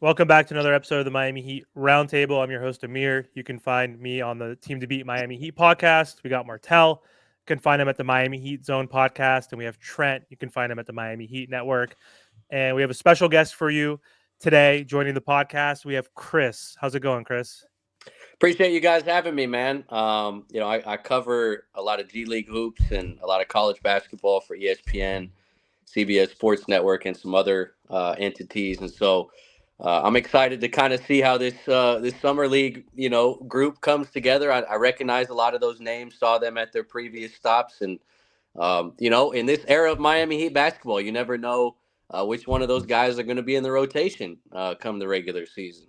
Welcome back to another episode of the Miami Heat Roundtable. I'm your host, Amir. You can find me on the Team to Beat Miami Heat podcast. We got Martel. You can find him at the Miami Heat Zone podcast. And we have Trent. You can find him at the Miami Heat Network. And we have a special guest for you today joining the podcast. We have Chris. How's it going, Chris? Appreciate you guys having me, man. I cover a lot of G League hoops and a lot of college basketball for ESPN, CBS Sports Network, and some other entities. And so I'm excited to kind of see how this summer league group comes together. I recognize a lot of those names, saw them at their previous stops, and in this era of Miami Heat basketball, you never know which one of those guys are going to be in the rotation come the regular season.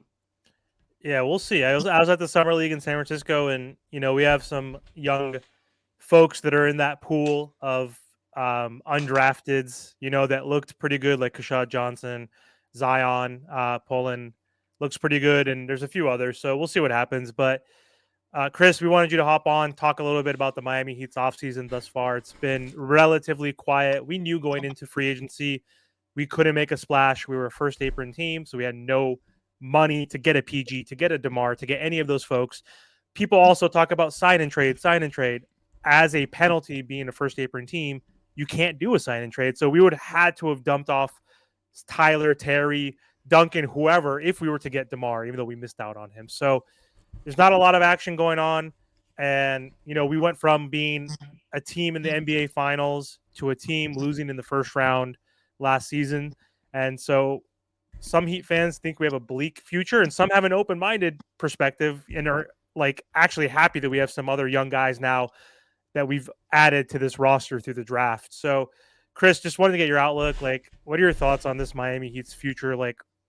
Yeah, we'll see. I was at the summer league in San Francisco, and we have some young folks that are in that pool of undrafteds, that looked pretty good, like Kashad Johnson, Zion, Poland looks pretty good, and there's a few others. So we'll see what happens. But Chris, we wanted you to hop on, talk a little bit about the Miami Heat's offseason thus far. It's been relatively quiet. We knew going into free agency we couldn't make a splash. We were a first apron team, so we had no money to get a PG, to get a DeMar, to get any of those folks. People also talk about sign and trade. As a penalty being a first apron team, you can't do a sign and trade. So we would have had to have dumped off Tyler, Terry, Duncan, whoever, if we were to get DeMar, even though we missed out on him. So there's not a lot of action going on. And, we went from being a team in the NBA finals to a team losing in the first round last season. And so some Heat fans think we have a bleak future, and some have an open-minded perspective and are actually happy that we have some other young guys now that we've added to this roster through the draft. So, Chris, just wanted to get your outlook. What are your thoughts on this Miami Heat's future?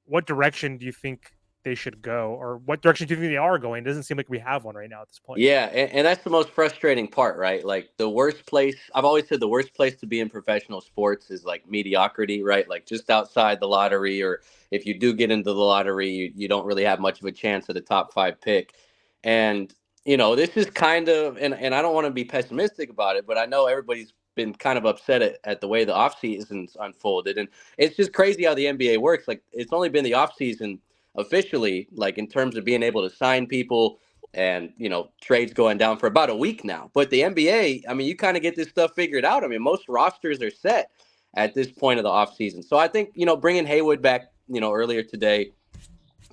What direction do you think they should go, or what direction do you think they are going? It doesn't seem like we have one right now at this point. Yeah, and that's the most frustrating part, right? Like the worst place, I've always said the worst place to be in professional sports is like mediocrity, right? Like just outside the lottery, or if you do get into the lottery, you don't really have much of a chance at a top 5 pick. And, this is kind of, and I don't want to be pessimistic about it, but I know everybody's been kind of upset at the way the offseason's unfolded. And it's just crazy how the NBA works. Like it's only been the offseason officially, like in terms of being able to sign people and trades going down for about a week now. But the NBA, I mean, you kind of get this stuff figured out. I mean, most rosters are set at this point of the offseason. So I think bringing Haywood back earlier today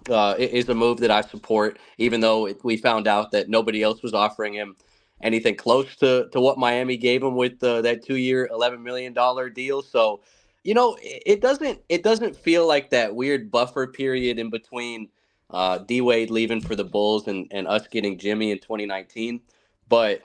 is a move that I support, even though we found out that nobody else was offering him anything close to what Miami gave him with that 2-year $11 million deal. So it doesn't feel like that weird buffer period in between D Wade leaving for the Bulls and us getting Jimmy in 2019. But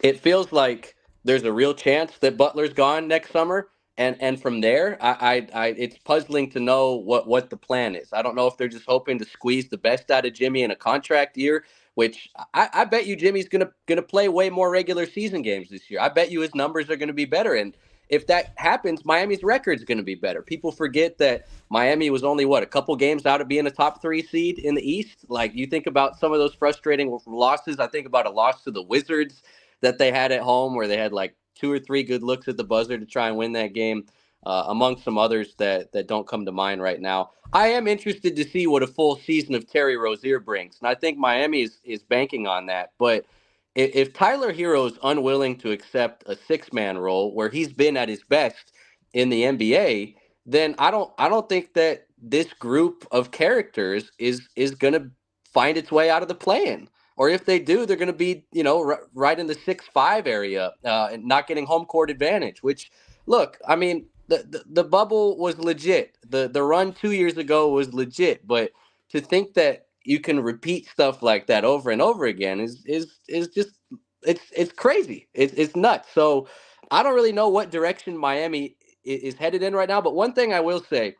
it feels like there's a real chance that Butler's gone next summer. And from there, it's puzzling to know what the plan is. I don't know if they're just hoping to squeeze the best out of Jimmy in a contract year, which I bet you Jimmy's gonna play way more regular season games this year. I bet you his numbers are gonna be better. And if that happens, Miami's record's going to be better. People forget that Miami was only, a couple games out of being a top 3 seed in the East. Like, you think about some of those frustrating losses. I think about a loss to the Wizards that they had at home where they had like 2 or 3 good looks at the buzzer to try and win that game, among some others that don't come to mind right now. I am interested to see what a full season of Terry Rozier brings, and I think Miami is banking on that. But if Tyler Hero is unwilling to accept a 6-man role where he's been at his best in the NBA, then I don't think that this group of characters is going to find its way out of the play-in. Or if they do, they're going to be right in the 6-5 area and not getting home court advantage. Which, look, I mean, the bubble was legit. The run 2 years ago was legit, but to think that you can repeat stuff like that over and over again is just it's crazy. It's nuts. So I don't really know what direction Miami is headed in right now. But one thing I will say,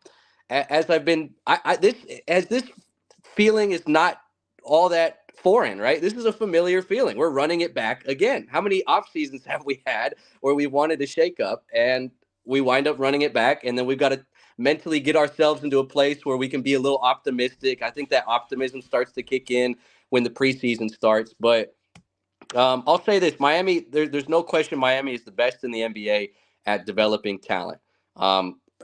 as I've been, this feeling is not all that foreign, right? This is a familiar feeling. We're running it back again. How many off seasons have we had where we wanted to shake up and we wind up running it back, and then we've got to mentally get ourselves into a place where we can be a little optimistic. I think that optimism starts to kick in when the preseason starts. But I'll say this, Miami, there's no question Miami is the best in the NBA at developing talent.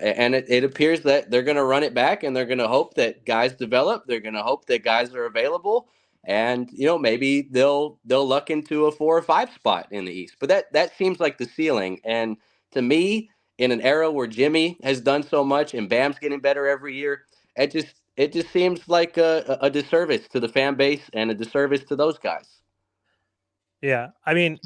And it appears that they're going to run it back, and they're going to hope that guys develop. They're going to hope that guys are available, and maybe they'll luck into a 4 or 5 spot in the East. But that seems like the ceiling. And to me, in an era where Jimmy has done so much and Bam's getting better every year, it just seems like a disservice to the fan base and a disservice to those guys. Yeah, I mean,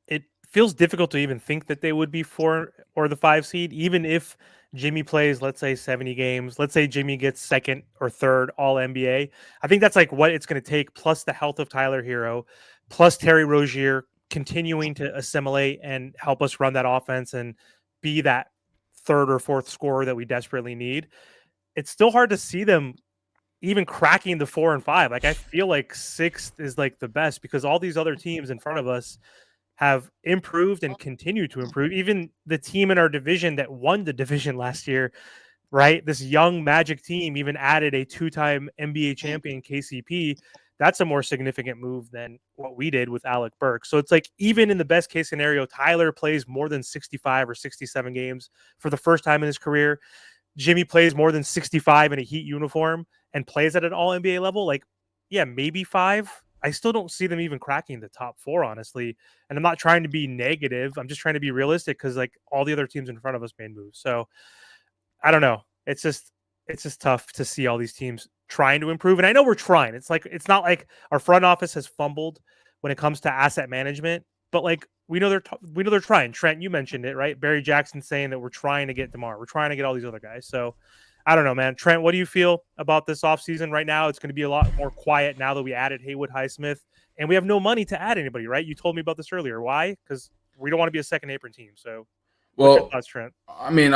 it feels difficult to even think that they would be 4 or the 5 seed, even if Jimmy plays, let's say, 70 games. Let's say Jimmy gets second or third All NBA. I think that's like what it's going to take, plus the health of Tyler Hero, plus Terry Rozier continuing to assimilate and help us run that offense and be that third or fourth scorer that we desperately need. It's still hard to see them even cracking the 4 and 5. Like, I feel like sixth is like the best because all these other teams in front of us have improved and continue to improve. Even the team in our division that won the division last year, right? This young Magic team even added a 2-time NBA champion, KCP. That's a more significant move than what we did with Alec Burks. So it's like, even in the best case scenario, Tyler plays more than 65 or 67 games for the first time in his career. Jimmy plays more than 65 in a Heat uniform and plays at an all NBA level. Like, yeah, maybe 5. I still don't see them even cracking the top 4, honestly. And I'm not trying to be negative. I'm just trying to be realistic because like all the other teams in front of us made moves. So I don't know. It's just tough to see all these teams trying to improve. And I know we're trying. It's like, it's not like our front office has fumbled when it comes to asset management, but like we know they're trying. Trent, you mentioned it, right? Barry Jackson saying that we're trying to get DeMar. We're trying to get all these other guys. So I don't know, man. Trent, what do you feel about this offseason right now? It's going to be a lot more quiet now that we added Haywood Highsmith, and we have no money to add anybody, right? You told me about this earlier. Why? Because we don't want to be a second apron team. So what's your thoughts, Trent? I mean,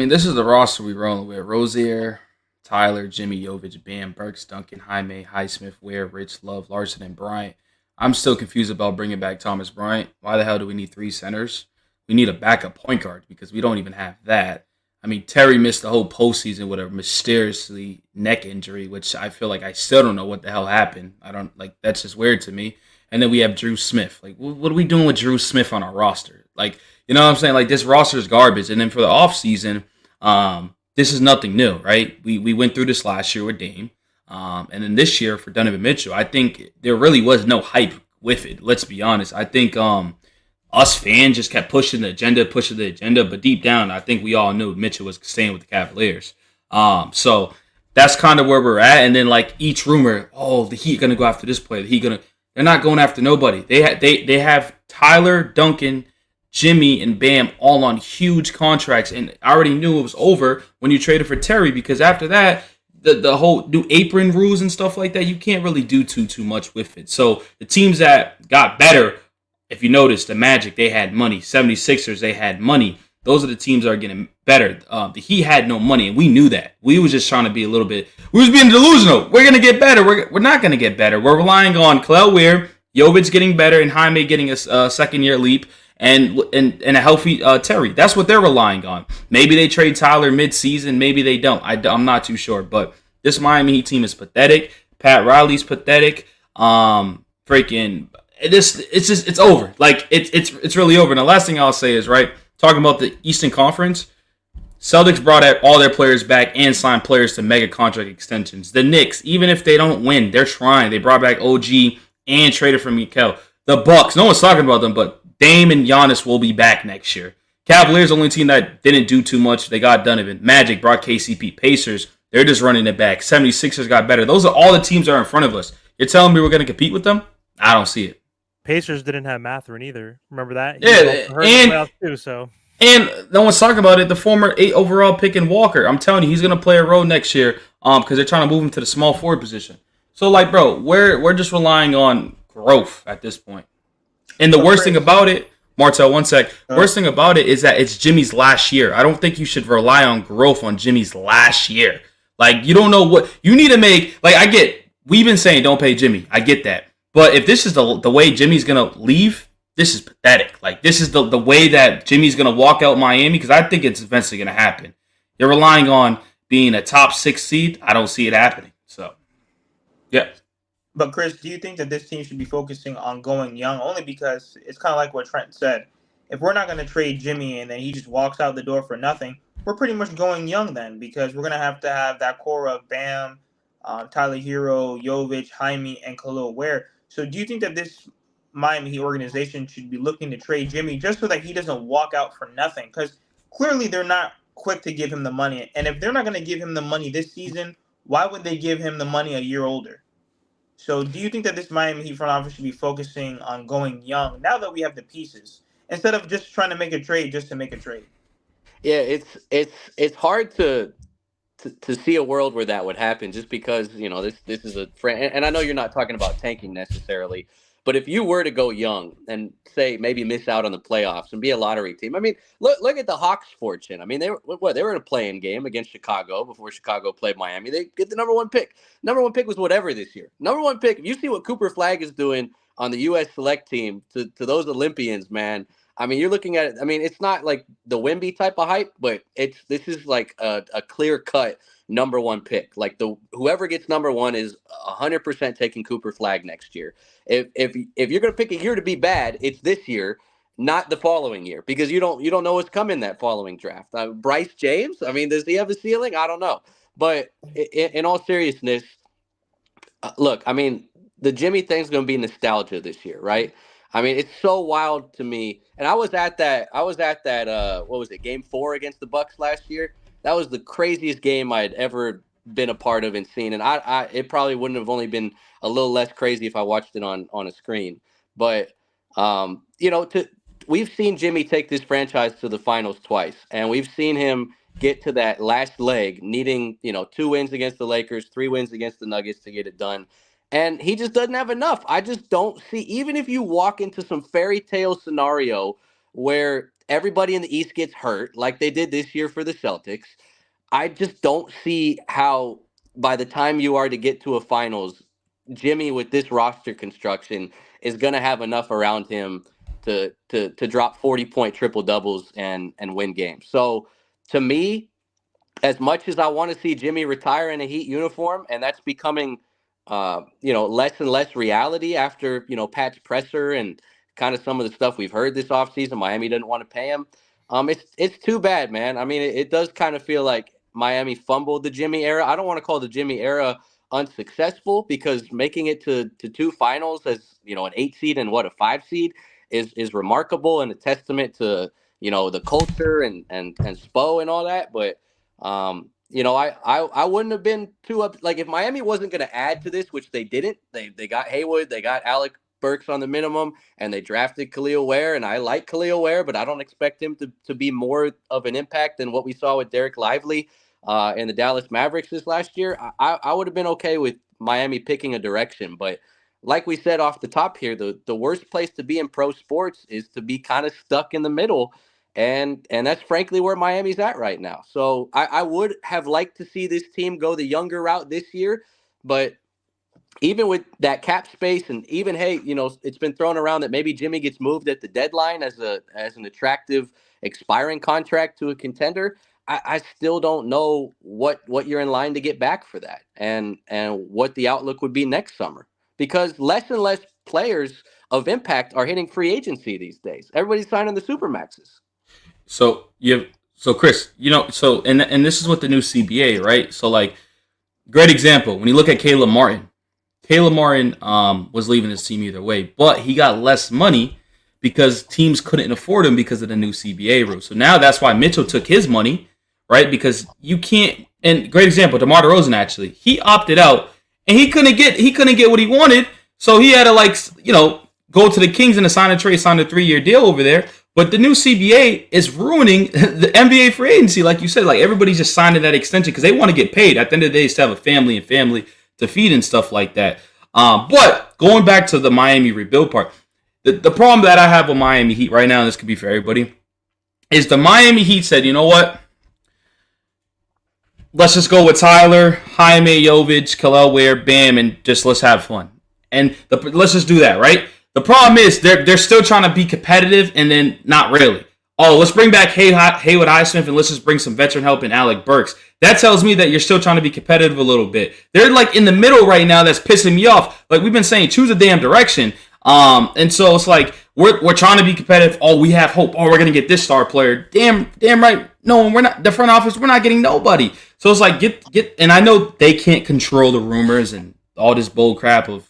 this is the roster we rolling with: Rozier, Tyler, Jimmy, Jovic, Bam, Burks, Duncan, Jaime, Highsmith, Ware, Rich, Love, Larson, and Bryant. I'm still confused about bringing back Thomas Bryant. Why the hell do we need 3 centers? We need a backup point guard because we don't even have that. I mean, Terry missed the whole postseason with a mysteriously neck injury, which I feel like I still don't know what the hell happened. I don't like that's just weird to me. And then we have Drew Smith. Like, what are we doing with Drew Smith on our roster? Like, you know what I'm saying? Like, this roster is garbage. And then for the offseason, this is nothing new, right? We went through this last year with Dame. And then this year for Donovan Mitchell, I think there really was no hype with it. Let's be honest. I think us fans just kept pushing the agenda. But deep down, I think we all knew Mitchell was staying with the Cavaliers. So that's kind of where we're at. And then like each rumor, oh, the Heat going to go after this player. They're not going after nobody. They have Tyler, Duncan, Jimmy, and Bam all on huge contracts. And I already knew it was over when you traded for Terry because after that, the whole new apron rules and stuff like that, you can't really do too much with it. So the teams that got better, if you notice, the Magic, they had money. 76ers, they had money. Those are the teams that are getting better. The Heat had no money, and we knew that. We was just trying to be we was being delusional. We're going to get better. We're not going to get better. We're relying on Kel'el Weir, Jovic getting better, and Jaime getting a second-year leap, and a healthy Terry. That's what they're relying on. Maybe they trade Tyler mid-season. Maybe they don't. I'm not too sure. But this Miami Heat team is pathetic. Pat Riley's pathetic. It's over. Like it's really over. And the last thing I'll say is talking about the Eastern Conference. Celtics brought all their players back and signed players to mega contract extensions. The Knicks, even if they don't win, they're trying. They brought back OG and traded for Mikal. The Bucks, no one's talking about them, but Dame and Giannis will be back next year. Cavaliers, the only team that didn't do too much. They got Donovan. Magic brought KCP. Pacers, they're just running it back. 76ers got better. Those are all the teams that are in front of us. You're telling me we're going to compete with them? I don't see it. Pacers didn't have Mathurin either. Remember that? And no one's talking about it. The former 8 overall pick in Walker. I'm telling you, he's going to play a role next year because they're trying to move him to the small forward position. So, bro, we're just relying on growth at this point. And the worst thing about it, Martel, one sec. Worst thing about it is that it's Jimmy's last year. I don't think you should rely on growth on Jimmy's last year. You don't know what you need to make. We've been saying don't pay Jimmy. I get that. But if this is the way Jimmy's going to leave, this is pathetic. This is the way that Jimmy's going to walk out Miami because I think it's eventually going to happen. You're relying on being a top 6 seed. I don't see it happening. So, yeah. But Chris, do you think that this team should be focusing on going young? Only because it's kind of like what Trent said. If we're not going to trade Jimmy and then he just walks out the door for nothing, we're pretty much going young then, because we're gonna have to have that core of Bam, Tyler Hero, Jovic, Jaime, and Khalil Ware. So do you think that this Miami Heat organization should be looking to trade Jimmy just so that he doesn't walk out for nothing? Because clearly they're not quick to give him the money, and if they're not going to give him the money this season, why would they give him the money a year older? So do you think that this Miami Heat front office should be focusing on going young now that we have the pieces, instead of just trying to make a trade just to make a trade? Yeah, it's hard to see a world where that would happen, just because this is a friend, and I know you're not talking about tanking necessarily, but if you were to go young and say maybe miss out on the playoffs and be a lottery team, I mean, look at the Hawks' fortune. I mean, they were in a play-in game against Chicago before Chicago played Miami. They get the number one pick. Number one pick was whatever this year. Number one pick. If you see what Cooper Flag is doing on the U.S. select team to those Olympians, man. I mean, you're looking at it. I mean, it's not like the Wemby type of hype, but this is like a clear cut number one pick. Like whoever gets number one is 100% taking Cooper Flag next year. If you're gonna pick a year to be bad, it's this year, not the following year, because you don't know what's coming that following draft. Bryce James, I mean, does he have a ceiling? I don't know. But in all seriousness, look, I mean, the Jimmy thing's going to be nostalgia this year, right? I mean, it's so wild to me. And I was at that what was it, game 4 against the Bucks last year? That was the craziest game I'd ever been a part of and seen. And it probably wouldn't have only been a little less crazy if I watched it on a screen. But we've seen Jimmy take this franchise to the finals twice, and we've seen him get to that last leg, needing 2 wins against the Lakers, 3 wins against the Nuggets to get it done. And he just doesn't have enough. I just don't see, even if you walk into some fairy tale scenario where everybody in the East gets hurt, like they did this year for the Celtics, I just don't see how by the time you are to get to a finals, Jimmy with this roster construction is going to have enough around him to drop 40-point triple doubles and win games. So to me, as much as I want to see Jimmy retire in a Heat uniform, and that's becoming less and less reality after, Pat's presser and kind of some of the stuff we've heard this offseason. Miami doesn't want to pay him. It's too bad, man. I mean, it does kind of feel like Miami fumbled the Jimmy era. I don't want to call the Jimmy era unsuccessful, because making it to 2 finals as, an 8 seed and a 5 seed is remarkable and a testament to, the culture and Spo and all that. But I wouldn't have been too up. Like, if Miami wasn't going to add to this, which they didn't, they got Haywood, they got Alec Burks on the minimum, and they drafted Khalil Ware, and I like Khalil Ware, but I don't expect him to be more of an impact than what we saw with Derek Lively in the Dallas Mavericks this last year. I would have been okay with Miami picking a direction, but like we said off the top here, the worst place to be in pro sports is to be kind of stuck in the middle. And that's frankly where Miami's at right now. So I would have liked to see this team go the younger route this year. But even with that cap space, and even, hey, it's been thrown around that maybe Jimmy gets moved at the deadline as an attractive expiring contract to a contender. I still don't know what you're in line to get back for that, and what the outlook would be next summer, because less and less players of impact are hitting free agency these days. Everybody's signing the supermaxes. So Chris, and this is what the new CBA, right? So, like, great example when you look at Caleb Martin. Caleb Martin was leaving his team either way, but he got less money because teams couldn't afford him because of the new CBA rule. So now that's why Mitchell took his money, right? Because you can't. And great example, DeMar DeRozan, actually, he opted out and he couldn't get what he wanted, so he had to go to the Kings and sign a 3-year deal over there. But the new CBA is ruining the NBA free agency, like you said. Like, everybody's just signing that extension because they want to get paid. At the end of the day, they still have a family to feed and stuff like that. But going back to the Miami rebuild part, the problem that I have with Miami Heat right now, and this could be for everybody, is the Miami Heat said, you know what? Let's just go with Tyler, Jaime, Jovic, Khalil Ware, Bam, and just let's have fun. And let's just do that, right? The problem is they're still trying to be competitive, and then not really. Oh, let's bring back Haywood Highsmith, and let's just bring some veteran help in Alec Burks. That tells me that you're still trying to be competitive a little bit. They're like in the middle right now. That's pissing me off. Like we've been saying, choose a damn direction. And so it's like, we're trying to be competitive. Oh, we have hope. Oh, we're gonna get this star player. Damn right. No, we're not. The front office, we're not getting nobody. So it's like get. And I know they can't control the rumors and all this bull crap of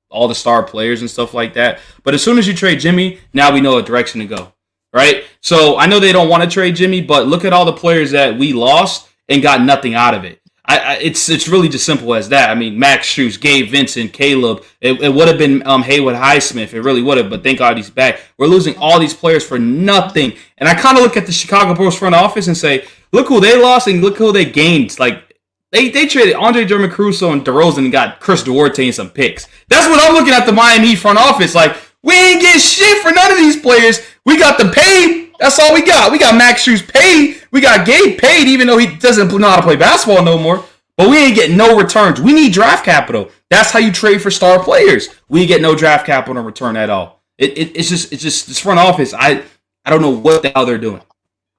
all the star players and stuff like that. But as soon as you trade Jimmy, now we know a direction to go, right? So I know they don't want to trade Jimmy, but look at all the players that we lost and got nothing out of it. It's really just simple as that. I mean, Max Strus, Gabe Vincent, Caleb. It would have been Haywood Highsmith. It really would have, but thank God he's back. We're losing all these players for nothing. And I kind of look at the Chicago Bulls front office and say, look who they lost and look who they gained. Like, they traded Andre Drummond Caruso and DeRozan and got Chris Duarte and some picks. That's what I'm looking at the Miami front office. Like, we ain't get shit for none of these players. We got them paid. That's all we got. We got Max Strus paid. We got Gabe paid, even though he doesn't know how to play basketball no more. But we ain't getting no returns. We need draft capital. That's how you trade for star players. We get no draft capital in return at all. It's just this front office. I don't know what the hell they're doing.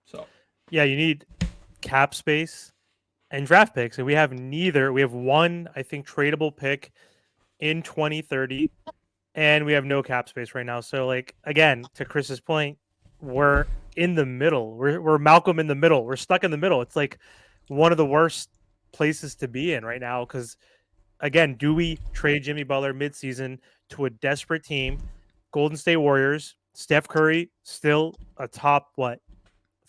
So yeah, you need cap space and draft picks, and we have neither. We have one, I think, tradable pick in 2030, and we have no cap space right now. So, like, again, to Chris's point, we're in the middle. We're Malcolm in the middle. We're stuck in the middle. It's like one of the worst places to be in right now because, again, do we trade Jimmy Butler midseason to a desperate team? Golden State Warriors, Steph Curry, still a top,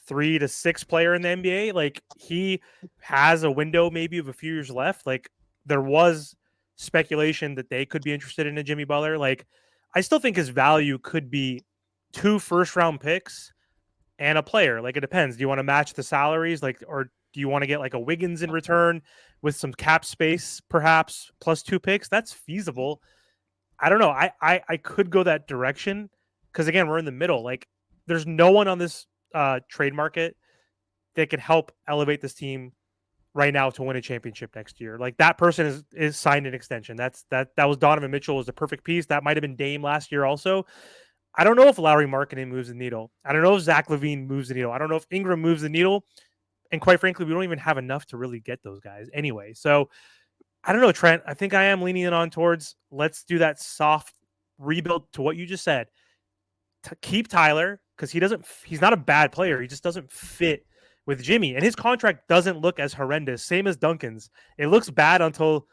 3 to 6 player in the NBA. Like, he has a window maybe of a few years left. Like, there was speculation that they could be interested in a Jimmy Butler. Like, I still think his value could be 2 first-round picks and a player. Like, it depends. Do you want to match the salaries? Like, or do you want to get like a Wiggins in return with some cap space, perhaps plus 2 picks? That's feasible. I don't know. I could go that direction because, again, we're in the middle. Like, there's no one on this trade market that could help elevate this team right now to win a championship next year. Like, that person is signed an extension. That was Donovan Mitchell was a perfect piece. That might have been Dame last year also. I don't know if Lauri Markkanen moves the needle. I don't know if Zach LaVine moves the needle. I don't know if Ingram moves the needle. And quite frankly, we don't even have enough to really get those guys anyway. So I don't know, Trent. I think I am leaning on towards let's do that soft rebuild to what you just said. Keep Tyler because he's not a bad player. He just doesn't fit with Jimmy. And his contract doesn't look as horrendous. Same as Duncan's. It looks bad until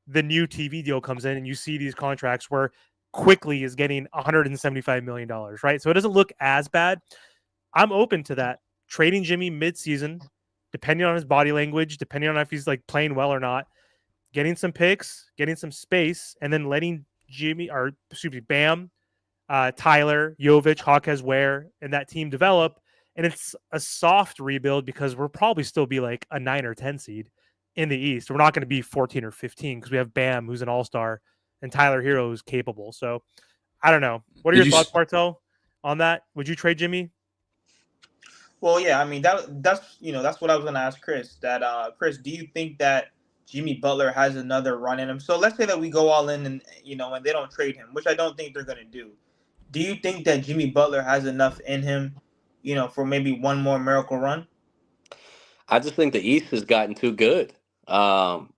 the new TV deal comes in and you see these contracts where Quickly is getting $175 million, right? So it doesn't look as bad. I'm open to that. Trading Jimmy mid-season, depending on his body language, depending on if he's like playing well or not, getting some picks, getting some space, and then letting Bam, Tyler, Jovic, Hawkes Ware, and that team develop. And it's a soft rebuild because we'll probably still be like a 9 or 10 seed in the East. We're not going to be 14 or 15 because we have Bam, who's an all-star, and Tyler Hero is capable. So I don't know. What are your thoughts, Bartel, on that? Would you trade Jimmy? Well, yeah, I mean that's what I was gonna ask Chris. That Chris, do you think that Jimmy Butler has another run in him? So let's say that we go all in and and they don't trade him, which I don't think they're gonna do. Do you think that Jimmy Butler has enough in him, for maybe one more miracle run? I just think the East has gotten too good. Jimmy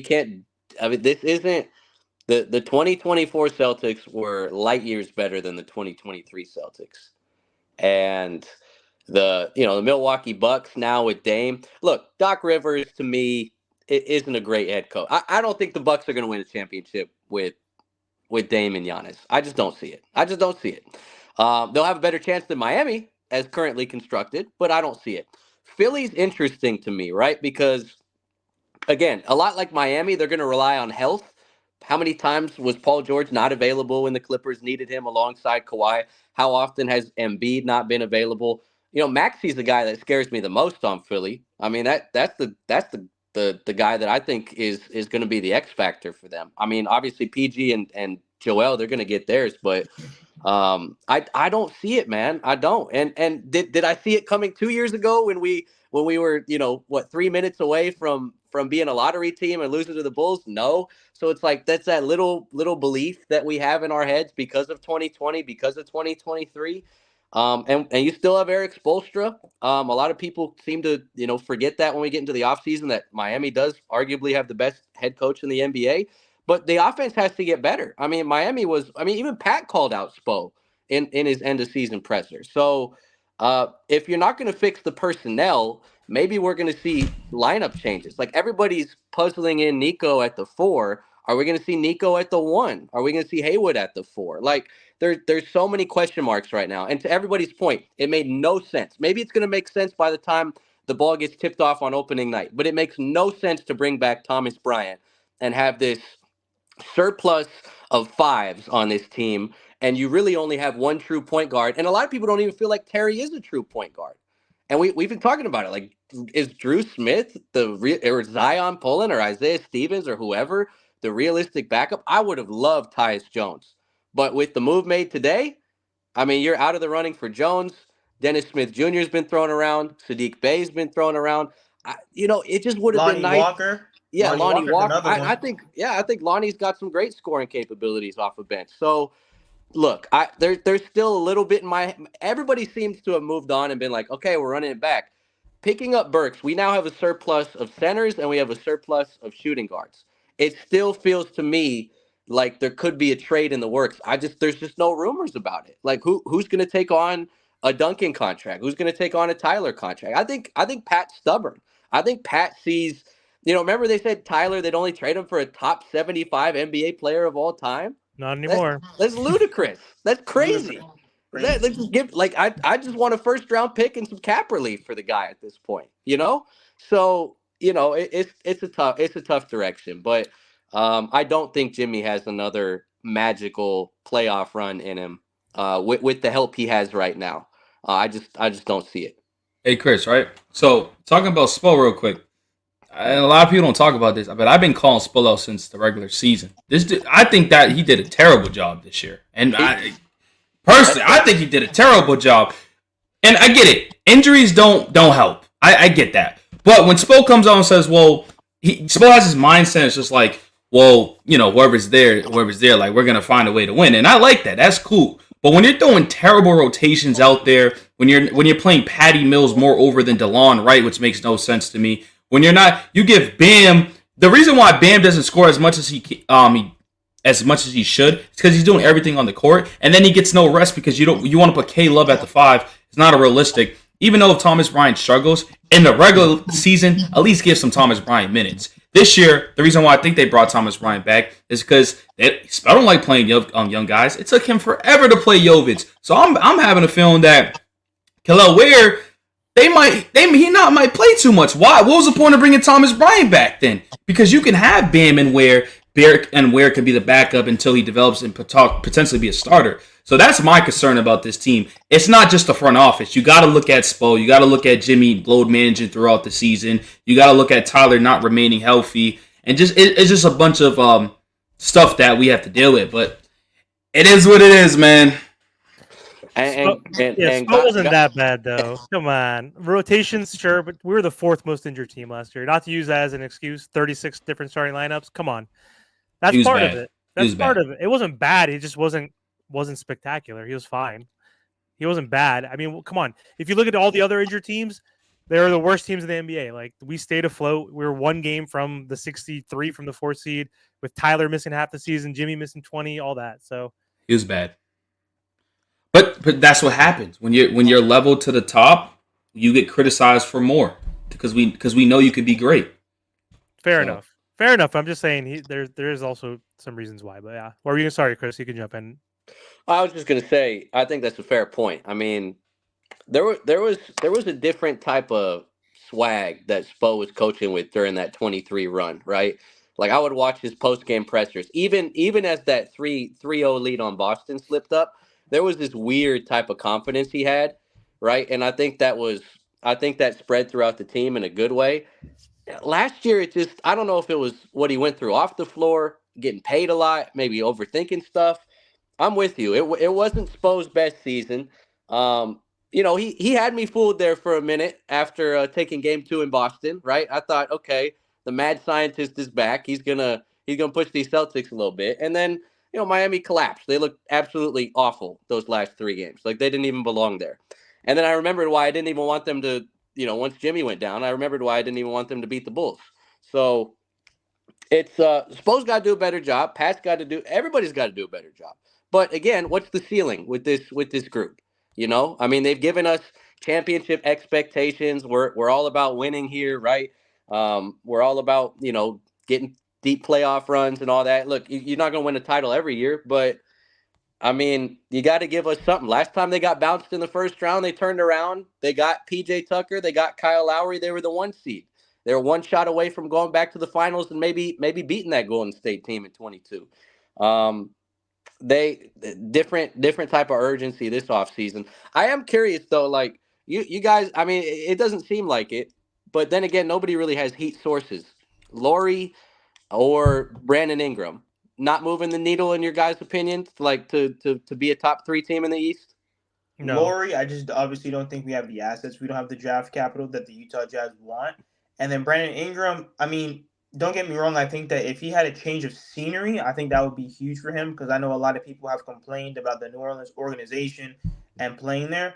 can't. I mean, this isn't the 2024 Celtics were light years better than the 2023 Celtics, and the Milwaukee Bucks now with Dame. Look, Doc Rivers to me isn't a great head coach. I don't think the Bucks are going to win a championship with Dame and Giannis. I just don't see it. They'll have a better chance than Miami as currently constructed, but I don't see it. Philly's interesting to me, right? Because again, a lot like Miami, they're going to rely on health. How many times was Paul George not available when the Clippers needed him alongside Kawhi? How often has Embiid not been available? Maxi's the guy that scares me the most on Philly. I mean, that's the guy that I think is going to be the X factor for them. I mean, obviously PG and Joel, they're going to get theirs, but I don't see it, man. I don't. And did I see it coming 2 years ago when we were 3 minutes away from being a lottery team and losing to the Bulls? No. So it's like that's that little belief that we have in our heads because of 2020, because of 2023. And you still have Eric Spoelstra. A lot of people seem to forget that when we get into the offseason that Miami does arguably have the best head coach in the NBA. but the offense has to get better. I mean, even Pat called out Spo in his end of season presser. So if you're not going to fix the personnel, maybe we're going to see lineup changes. Like everybody's puzzling in Nico at the 4. Are we going to see Nico at the 1? Are we going to see Haywood at the 4? Like there's so many question marks right now. And to everybody's point, it made no sense. Maybe it's going to make sense by the time the ball gets tipped off on opening night, but it makes no sense to bring back Thomas Bryant and have this surplus of 5s on this team, and you really only have one true point guard. And a lot of people don't even feel like Terry is a true point guard. And we've been talking about it. Like, is Drew Smith or Zion Pullen or Isaiah Stevens or whoever the realistic backup? I would have loved Tyus Jones. But with the move made today, I mean, you're out of the running for Jones. Dennis Smith Jr. has been thrown around. Sadiq Bey's been thrown around. It just would have been nice. Walker. Yeah, Lonnie Walker. I think Lonnie's got some great scoring capabilities off of bench. So look, there's still a little bit in my. Everybody seems to have moved on and been like, okay, we're running it back. Picking up Burks, we now have a surplus of centers and we have a surplus of shooting guards. It still feels to me like there could be a trade in the works. There's just no rumors about it. Like who's going to take on a Duncan contract? Who's going to take on a Tyler contract? I think Pat's stubborn. I think Pat sees. Remember they said Tyler, they'd only trade him for a top 75 NBA player of all time? Not anymore. That's ludicrous. That's crazy. Let's just give I just want a first round pick and some cap relief for the guy at this point. So it's a tough direction, but I don't think Jimmy has another magical playoff run in him with the help he has right now. I just don't see it. Hey Chris, right? So talking about Spo real quick. And a lot of people don't talk about this, but I've been calling Spo out since the regular season. I think that he did a terrible job this year. And personally, I think he did a terrible job. And I get it. Injuries don't help. I get that. But when Spo comes on and says, well, Spo has his mindset. It's just like, well, whoever's there, like, we're going to find a way to win. And I like that. That's cool. But when you're throwing terrible rotations out there, when you're playing Patty Mills more over than DeLon Wright, which makes no sense to me. When you're not, you give Bam. The reason why Bam doesn't score as much as he should is because he's doing everything on the court, and then he gets no rest because you want to put K Love at the 5. It's not a realistic. Even though Thomas Bryant struggles in the regular season, at least give some Thomas Bryant minutes. This year, the reason why I think they brought Thomas Bryant back is because I don't like playing young guys. It took him forever to play Jovic, so I'm having a feeling that Kel'el Ware. He might play too much. Why? What was the point of bringing Thomas Bryant back then? Because you can have Bam and Ware can be the backup until he develops and potentially be a starter. So that's my concern about this team. It's not just the front office. You got to look at Spo. You got to look at Jimmy load managing throughout the season. You got to look at Tyler not remaining healthy, and it's just a bunch of stuff that we have to deal with. But it is what it is, man. Spo wasn't that bad though. Come on, rotations, sure, but we were the 4th most injured team last year. Not to use that as an excuse. 36 different starting lineups. Come on, that's part of it. That's part of it. It wasn't bad. He just wasn't spectacular. He was fine. He wasn't bad. I mean, come on. If you look at all the other injured teams, they're the worst teams in the NBA. Like, we stayed afloat. We were 1 game from the 63 from the 4th seed, with Tyler missing half the season, Jimmy missing 20, all that. So he was bad. But that's what happens when you're leveled to the top. You get criticized for more because we know you can be great. Fair enough. I'm just saying there is also some reasons why. But yeah, or you sorry, Chris, you can jump in. I was just gonna say I think that's a fair point. I mean, there was a different type of swag that Spo was coaching with during that 23 run, right? Like, I would watch his post game pressers, even as that 3-0 lead on Boston slipped up. There was this weird type of confidence he had, right? And I think that spread throughout the team in a good way. Last year, I don't know if it was what he went through off the floor, getting paid a lot, maybe overthinking stuff. I'm with you. It wasn't Spo's best season. He had me fooled there for a minute after taking game 2 in Boston, right? I thought, okay, the mad scientist is back. He's gonna push these Celtics a little bit, and then Miami collapsed. They looked absolutely awful those last 3 games. Like, they didn't even belong there. And then I remembered why I didn't even want them to, once Jimmy went down, I remembered why I didn't even want them to beat the Bulls. So It's Spo's got to do a better job. Pat's got to do. Everybody's got to do a better job. But again, what's the ceiling with this group? You know, I mean, they've given us championship expectations. We're all about winning here, right? We're all about getting deep playoff runs and all that. Look, you're not going to win a title every year, but I mean, you got to give us something. Last time they got bounced in the first round, they turned around. They got PJ Tucker. They got Kyle Lowry. They were the 1 seed. They were one shot away from going back to the finals and maybe beating that Golden State team in 22. Um, they different type of urgency this offseason. I am curious though, like you guys. I mean, it doesn't seem like it, but then again, nobody really has heat sources. Laurie or Brandon Ingram not moving the needle in your guys' opinion, like to be a top 3 team in the East? No. Laurie, I just obviously don't think we have the assets. We don't have the draft capital that the Utah Jazz want. And then Brandon Ingram, I mean, don't get me wrong. I think that if he had a change of scenery, I think that would be huge for him because I know a lot of people have complained about the New Orleans organization and playing there.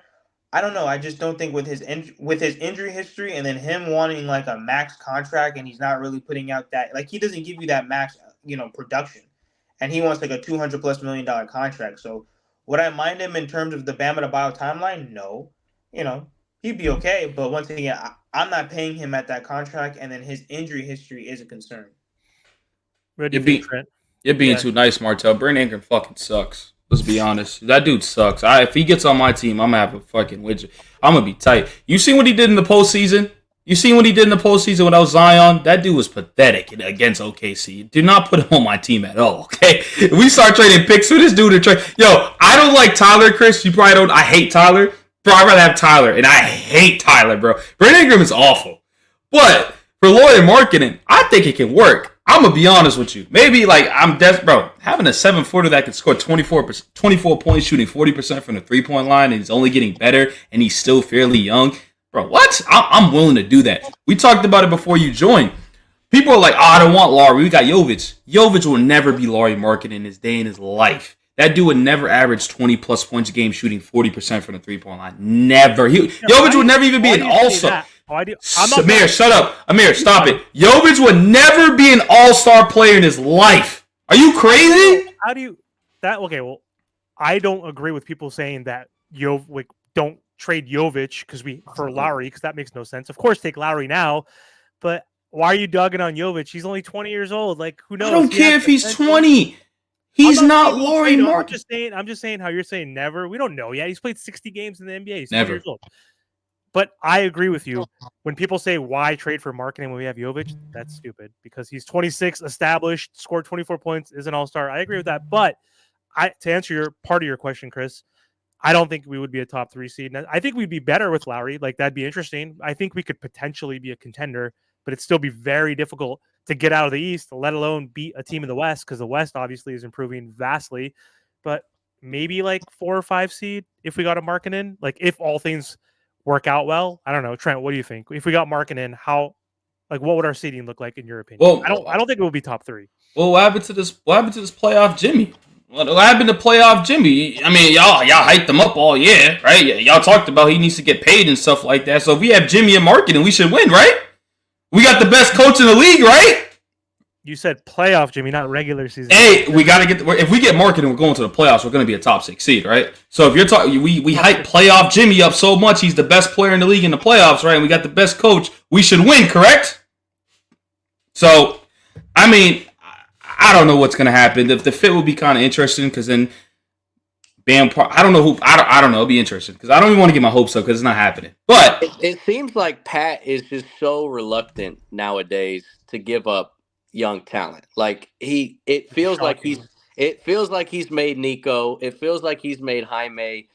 I don't know. I just don't think with his injury history and then him wanting like a max contract and he's not really putting out that like he doesn't give you that max production, and he wants like a $200+ million contract. So would I mind him in terms of the Bam Adebayo timeline? No, he'd be okay. But once again, I'm not paying him at that contract, and then his injury history is a concern. What do you think, Trent? You're being too nice, Martel. Brandon Ingram fucking sucks. Let's be honest. That dude sucks. If he gets on my team, I'm going to have a fucking widget. I'm going to be tight. You seen what he did in the postseason? You seen what he did in the postseason without Zion? That dude was pathetic against OKC. Do not put him on my team at all, okay? If we start trading picks for this dude to trade. Yo, I don't like Tyler, Chris. You probably don't. I hate Tyler. Bro, I'd rather have Tyler, and I hate Tyler, bro. Brandon Ingram is awful. But for lawyer marketing, I think it can work. I'm going to be honest with you. Maybe, I'm desperate. Bro, having a 7-footer that can score 24 points, shooting 40% from the three-point line, and he's only getting better, and he's still fairly young. Bro, what? I'm willing to do that. We talked about it before you joined. People are like, I don't want Laurie. We got Jovic. Jovic will never be Laurie marketing in his day in his life. That dude would never average 20-plus points a game shooting 40% from the three-point line. Never. Jovic would never even be an all-star. Amir, shut up. Amir, stop it. Jovic would never be an all-star player in his life. Are you crazy? How do you that? Okay, well, I don't agree with people saying that don't trade Jovic for Lowry because that makes no sense. Of course, take Lowry now, but why are you dogging on Jovic? He's only 20 years old. Like, who knows? I don't care if he's 20. He's not Laurie Mark. I'm just saying how you're saying never. We don't know yet. He's played 60 games in the NBA. He's 20 Never. years old. But I agree with you. When people say why trade for marketing when we have Jovic, that's stupid because he's 26, established, scored 24 points, is an all-star. I agree with that. But to answer your part of your question, Chris, I don't think we would be a top 3 seed. I think we'd be better with Lowry. Like, that'd be interesting. I think we could potentially be a contender, but it'd still be very difficult to get out of the East, let alone beat a team in the West, because the West obviously is improving vastly. But maybe like 4 or 5 seed if we got a Markkanen. Like, if all things work out well. I don't know. Trent, what do you think? If we got Markkanen, what would our seeding look like in your opinion? Well, I don't think it will be top 3. Well, what happened to this playoff Jimmy? What happened to playoff Jimmy? I mean, y'all hyped him up all year, right? Y'all talked about he needs to get paid and stuff like that. So if we have Jimmy and Markkanen, we should win, right? We got the best coach in the league, right? You said playoff Jimmy, not regular season. Hey, we got to get. If we get Markkanen, we're going to the playoffs. We're going to be a top 6 seed, right? So if you're talking, we hype playoff Jimmy up so much, he's the best player in the league in the playoffs, right? And we got the best coach. We should win, correct? So, I mean, I don't know what's going to happen. The fit will be kind of interesting because then Bam. I don't know who. I don't know. It'll be interesting because I don't even want to get my hopes up because it's not happening. But it seems like Pat is just so reluctant nowadays to give up young talent. Like it feels like he's made Nico. It feels like he's made Jaime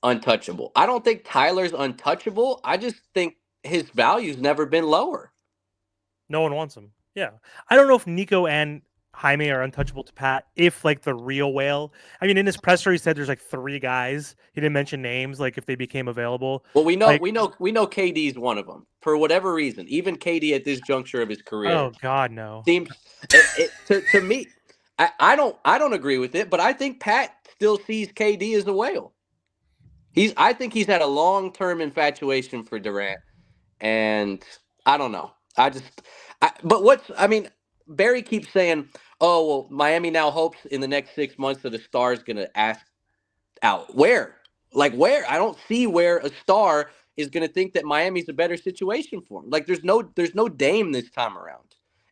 untouchable. I don't think Tyler's untouchable. I just think his value's never been lower. No one wants him. Yeah. I don't know if Nico and Jaime are untouchable to Pat if like the real whale. I mean, in his presser he said there's like 3 guys. He didn't mention names, like if they became available. Well, we know KD's one of them for whatever reason. Even KD at this juncture of his career. Oh God, no. Seems to me, I don't agree with it, but I think Pat still sees KD as a whale. I think he's had a long-term infatuation for Durant, and I don't know. Barry keeps saying, "Oh well, Miami now hopes in the next 6 months that a star is going to ask out." Where? Like where? I don't see where a star is going to think that Miami's a better situation for him. Like there's no Dame this time around.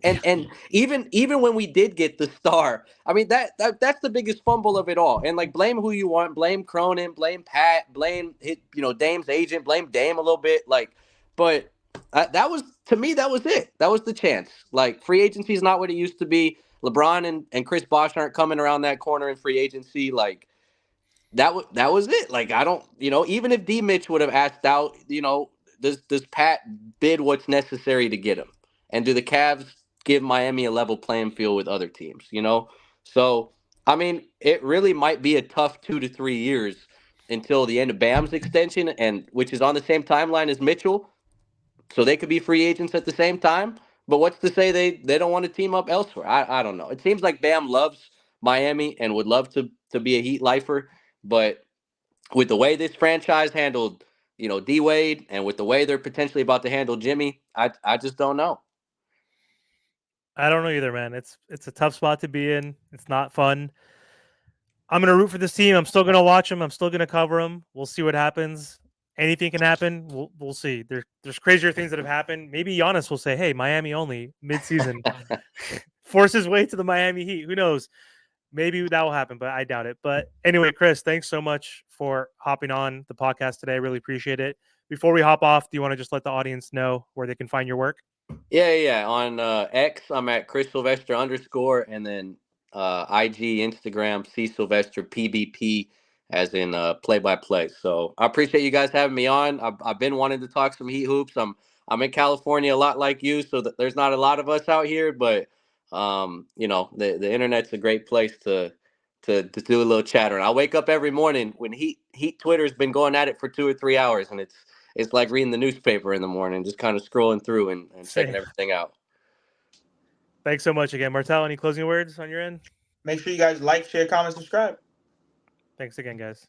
And even when we did get the star, I mean that's the biggest fumble of it all. And like blame who you want, blame Cronin, blame Pat, blame Dame's agent, blame Dame a little bit, like, but that was, to me, that was it. That was the chance. Like free agency is not what it used to be. LeBron and Chris Bosh aren't coming around that corner in free agency. Like that was it. Like I don't, even if D Mitch would have asked out, does Pat bid what's necessary to get him? And do the Cavs give Miami a level playing field with other teams? So I mean, it really might be a tough 2 to 3 years until the end of Bam's extension, and which is on the same timeline as Mitchell, so they could be free agents at the same time. But what's to say they don't want to team up elsewhere? I don't know. It seems like Bam loves Miami and would love to be a Heat lifer, but with the way this franchise handled, D Wade, and with the way they're potentially about to handle Jimmy, I just don't know. I don't know either, man. It's a tough spot to be in. It's not fun. I'm gonna root for this team. I'm still gonna watch them. I'm still gonna cover them. We'll see what happens. Anything can happen. We'll see. There's crazier things that have happened. Maybe Giannis will say, "Hey, Miami only mid-season." Force his way to the Miami Heat. Who knows? Maybe that will happen, but I doubt it. But anyway, Chris, thanks so much for hopping on the podcast today. I really appreciate it. Before we hop off, do you want to just let the audience know where they can find your work? Yeah. On X, I'm at Chris Sylvester _, and then IG, Instagram, C Sylvester PBP, as in play by play. So I appreciate you guys having me on. I've been wanting to talk some Heat hoops. I'm in California a lot like you, so there's not a lot of us out here, but the internet's a great place to do a little chatter. I'll wake up every morning when Heat Twitter's been going at it for 2 or 3 hours, and it's like reading the newspaper in the morning, just kind of scrolling through and checking everything out. Thanks so much again. Martel, any closing words on your end? Make sure you guys like, share, comment, subscribe. Thanks again, guys.